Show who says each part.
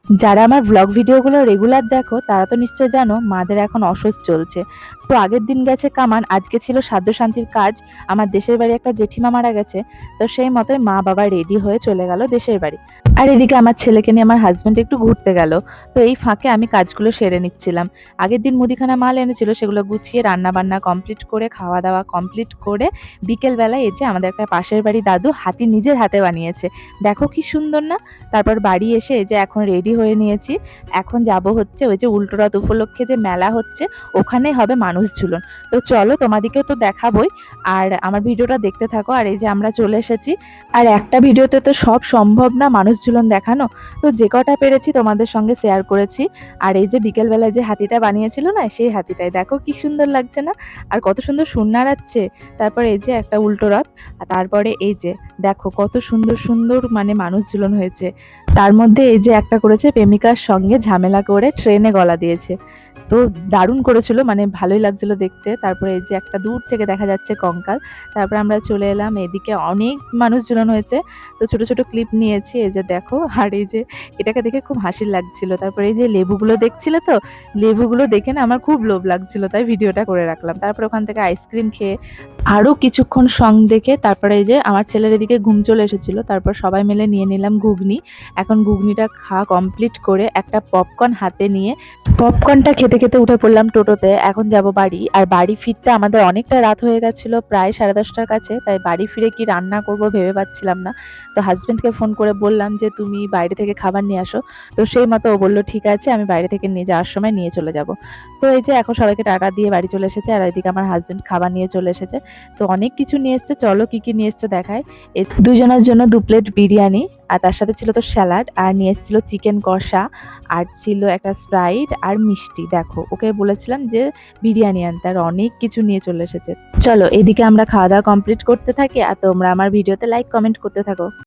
Speaker 1: যারা আমার ব্লগ ভিডিওগুলো রেগুলার দেখো তারা তো নিশ্চয় জানো মাদের এখন অসুখ চলছে। তো আগের দিন গেছে কামান, আজকে ছিল সাধ্য শান্তির কাজ। আমার দেশের বাড়ি একটা জেঠিমা মারা গেছে, তো সেই মতোই মা বাবা রেডি হয়ে চলে গেল দেশের বাড়ি। আর এদিকে আমার ছেলেকে নিয়ে আমার হাজব্যান্ড একটু ঘুরতে গেল। তো এই ফাঁকে আমি কাজগুলো সেরে নিচ্ছিলাম। আগের দিন মুদিখানা মাল এনেছিল, সেগুলো গুছিয়ে রান্না বান্না কমপ্লিট করে খাওয়া দাওয়া কমপ্লিট করে বিকেল বেলায় এই যে আমাদের একটা পাশের বাড়ি দাদু হাতি নিজের হাতে বানিয়েছে, দেখো কি সুন্দর না। তারপর বাড়ি এসে এই যে এখন রেডি হয়ে নিয়েছি। এখন যাব হচ্ছে ওই যে উল্টোরথ উপলক্ষে যে মেলা হচ্ছে, ওখানেই হবে মানুষ ঝুলন। তো চলো তোমাদেরকেও তো দেখাবোই, আর আমার ভিডিওটা দেখতে থাকো। আর এই যে আমরা চলে এসেছি। আর একটা ভিডিওতে তো সব সম্ভব না মানুষ ঝুলন দেখানো, তো যে কটা পেরেছি তোমাদের সঙ্গে শেয়ার করেছি। আর এই যে বিকেলবেলায় যে হাতিটা বানিয়েছিল না, সেই হাতিটাই দেখো কি সুন্দর লাগছে না, আর কত সুন্দর সুর নাড়াচ্ছে। তারপর এই যে একটা উল্টো রথ, আর তারপরে এই যে দেখো কত সুন্দর সুন্দর মানে মানুষ ঝুলন হয়েছে। তার মধ্যে এই যে একটা করেছে প্রেমিকার সঙ্গে ঝামেলা করে ট্রেনে গলা দিয়েছে, তো দারুণ করেছিল, মানে ভালোই লাগছিল দেখতে। তারপরে এই যে একটা দূর থেকে দেখা যাচ্ছে কঙ্কাল। তারপর আমরা চলে এলাম, এদিকে অনেক মানুষ ঝুলানো হয়েছে, তো ছোট ছোট ক্লিপ নিয়েছি এই যে দেখো। আর এই যে এটাকে দেখে খুব হাসি লাগছিল। তারপরে এই যে লেবুগুলো দেখছিলে তো, লেবুগুলো দেখে না আমার খুব লোভ লাগছিল, তাই ভিডিওটা করে রাখলাম। তারপর ওখান থেকে আইসক্রিম খেয়ে আরও কিছুক্ষণ সং দেখে তারপরে এই যে আমার ছেলের এদিকে ঘুম চলে এসেছিল। তারপর সবাই মিলে নিয়ে নিলাম ঘুগনি। এখন ঘুগনিটা খাওয়া কমপ্লিট করে একটা পপকর্ন হাতে নিয়ে পপকর্নটা খেতে খেতে উঠে পড়লাম টোটোতে। এখন যাব বাড়ি। আর বাড়ি ফিরতে আমাদের অনেকটা রাত হয়ে গেছিল, প্রায় 10:30টার কাছে। তাই বাড়ি ফিরে কি রান্না করব ভেবে পাচ্ছিলাম না। তো হাজব্যান্ডকে ফোন করে বললাম যে তুমি বাইরে থেকে খাবার নিয়ে আসো। তো সেই মতো ও বললো ঠিক আছে, আমি বাইরে থেকে নিয়ে যাওয়ার সময় নিয়ে চলে যাব। তো এই যে এখন সবাইকে টাটা দিয়ে বাড়ি চলে এসেছে। আর এদিকে আমার হাজব্যান্ড খাবার নিয়ে চলে এসেছে। তো অনেক কিছু নিয়ে এসছে, চলো কি কি নিয়ে এসছে দেখায়। দুজনের জন্য 2 প্লেট বিরিয়ানি, আর তার সাথে ছিল তো স্যালাড, আর নিয়ে এসেছিল চিকেন কষা, আর ছিল একটা স্প্রাইট আর মিষ্টি। দেখো ওকে বলেছিলাম যে বিরিয়ানি আনতে, আর অনেক কিছু নিয়ে চলে এসেছে। চলো এদিকে আমরা খাওয়া দাওয়া কমপ্লিট করতে থাকি, আর তোমরা আমার ভিডিওতে লাইক কমেন্ট করতে থাকো।